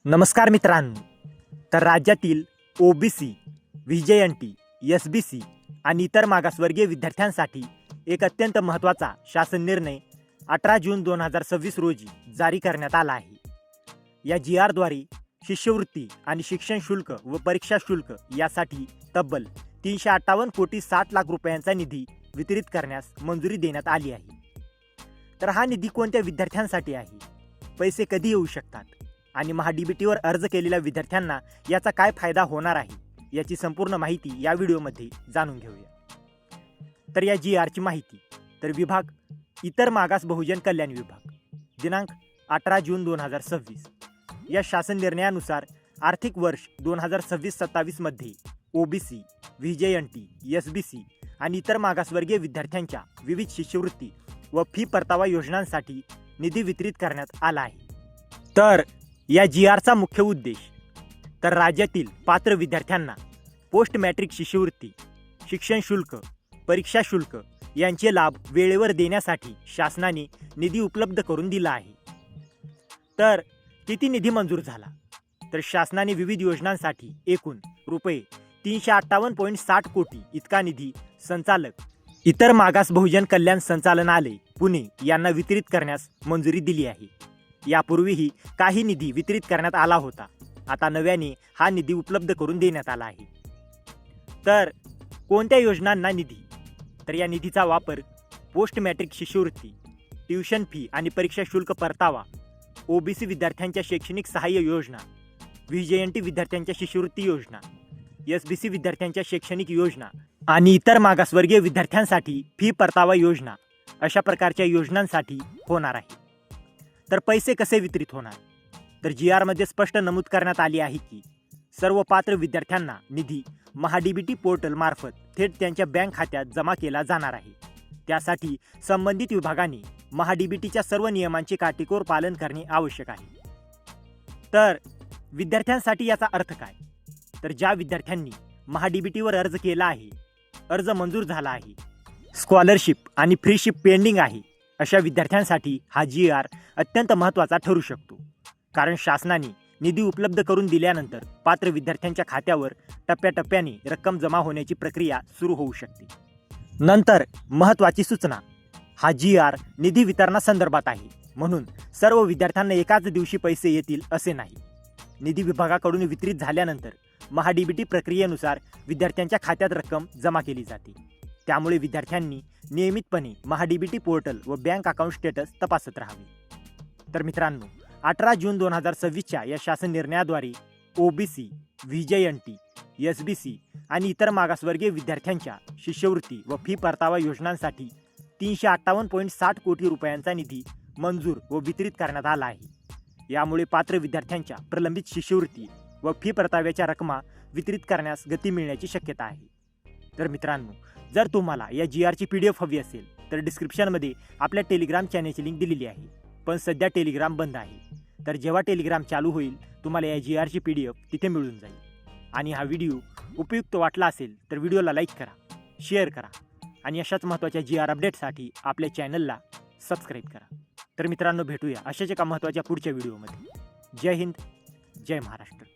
नमस्कार मित्रांनो. तर राज्यातील ओबीसी, व्हीजेएनटी, एसबीसी आणि इतर मागासवर्गीय विद्यार्थ्यांसाठी एक अत्यंत महत्त्वाचा शासन निर्णय 18 जून 2026 रोजी जारी करण्यात आला आहे. या GRद्वारे शिष्यवृत्ती आणि शिक्षण शुल्क व परीक्षा शुल्क यासाठी तब्बल 358 कोटी 60 लाख रुपयांचा निधी वितरित करण्यास मंजुरी देण्यात आली आहे. तर हा निधी कोणत्या विद्यार्थ्यांसाठी आहे, पैसे कधी येऊ शकतात आणि महाडीबीटीवर अर्ज केलेल्या विद्यार्थ्यांना याचा काय फायदा होणार आहे, याची संपूर्ण माहिती या व्हिडिओमध्ये जाणून घेऊया. तर या GRची माहिती. तर विभाग इतर मागास बहुजन कल्याण विभाग, दिनांक 18 जून 2026. या शासन निर्णयानुसार आर्थिक वर्ष 2026-27 मध्ये ओबीसी, व्हीजेएनटी, एसबीसी आणि इतर मागासवर्गीय विद्यार्थ्यांच्या विविध शिष्यवृत्ती व फी परतावा योजनांसाठी निधी वितरित करण्यात आला आहे. तर या GRचा मुख्य उद्देश तर राज्यातील पात्र विद्यार्थ्यांना पोस्ट मॅट्रिक शिष्यवृत्ती, शिक्षण शुल्क, परीक्षा शुल्क यांचे लाभ वेळेवर देण्यासाठी शासनाने निधी उपलब्ध करून दिला आहे. तर किती निधी मंजूर झाला? तर शासनाने विविध योजनांसाठी एकूण रुपये 358.60 कोटी इतका निधी संचालक इतर मागास बहुजन कल्याण संचालनालय पुणे यांना वितरित करण्यास मंजुरी दिली आहे. यापूर्वीही काही निधी वितरित करण्यात आला होता. आता नव्याने हा निधी उपलब्ध करून देण्यात आला आहे. तर कोणत्या योजनांना निधी? तर या निधीचा वापर पोस्ट मॅट्रिक शिष्यवृत्ती, ट्युशन फी आणि परीक्षा शुल्क परतावा, ओबीसी विद्यार्थ्यांच्या शैक्षणिक सहाय्य योजना, व्हीजेएनटी विद्यार्थ्यांच्या शिष्यवृत्ती योजना, एसबीसी विद्यार्थ्यांच्या शैक्षणिक योजना आणि इतर मागासवर्गीय विद्यार्थ्यांसाठी फी परतावा योजना अशा प्रकारच्या योजनांसाठी होणार आहे. तर पैसे कसे वितरित होणार? तर GRमध्ये स्पष्ट नमूद करण्यात आले आहे की सर्व पात्र विद्यार्थ्यांना निधी महाडीबीटी पोर्टल मार्फत थेट त्यांच्या बँक खात्यात जमा केला जाणार आहे. त्यासाठी संबंधित विभागाने महाडीबीटीच्या सर्व नियमांचे काटेकोर पालन करणे आवश्यक आहे. तर विद्यार्थ्यांसाठी याचा अर्थ काय? तर ज्या विद्यार्थ्यांनी महाडीबीटीवर अर्ज केला आहे, अर्ज मंजूर झाला आहे, स्कॉलरशिप आणि फ्रीशिप पेंडिंग आहे, अशा विद्यार्थ्यांसाठी हा GR अत्यंत महत्त्वाचा ठरू शकतो. कारण शासनाने निधी उपलब्ध करून दिल्यानंतर पात्र विद्यार्थ्यांच्या खात्यावर टप्प्याटप्प्याने रक्कम जमा होण्याची प्रक्रिया सुरू होऊ शकते. नंतर महत्त्वाची सूचना. हा GR निधी वितरणासंदर्भात आहे, म्हणून सर्व विद्यार्थ्यांना एकाच दिवशी पैसे येतील असे नाही. निधी विभागाकडून वितरित झाल्यानंतर महाडीबीटी प्रक्रियेनुसार विद्यार्थ्यांच्या खात्यात रक्कम जमा केली जाते. त्यामुळे विद्यार्थ्यांनी नियमितपणे महाडीबीटी पोर्टल व बँक अकाउंट स्टेटस तपासत राहावे. तर मित्रांनो, 18 जून 2026च्या या शासन निर्णयाद्वारे ओबीसी, व्हीजेएनटी, एसबीसी आणि इतर मागासवर्गीय विद्यार्थ्यांच्या शिष्यवृत्ती व फी परतावा योजनांसाठी 358.60 कोटी रुपयांचा निधी मंजूर व वितरित करण्यात आला आहे. यामुळे पात्र विद्यार्थ्यांच्या प्रलंबित शिष्यवृत्ती व फी परताव्याच्या रकमा वितरित करण्यास गती मिळण्याची शक्यता आहे. तर मित्रांनो, जर तुम्हाला या GRची PDF हवी असेल तर डिस्क्रिप्शनमध्ये आपल्या टेलिग्राम चॅनेलची लिंक दिलेली आहे. पण सध्या टेलिग्राम बंद आहे. तर जेव्हा टेलिग्राम चालू होईल तुम्हाला या GRची PDF तिथे मिळून जाईल. आणि हा व्हिडिओ उपयुक्त वाटला असेल तर व्हिडिओला लाईक करा, शेअर करा आणि अशाच महत्त्वाच्या GR अपडेटसाठी आपल्या चॅनलला सबस्क्राईब करा. तर मित्रांनो, भेटूया अशाच एका महत्त्वाच्या पुढच्या व्हिडिओमध्ये. जय हिंद, जय महाराष्ट्र.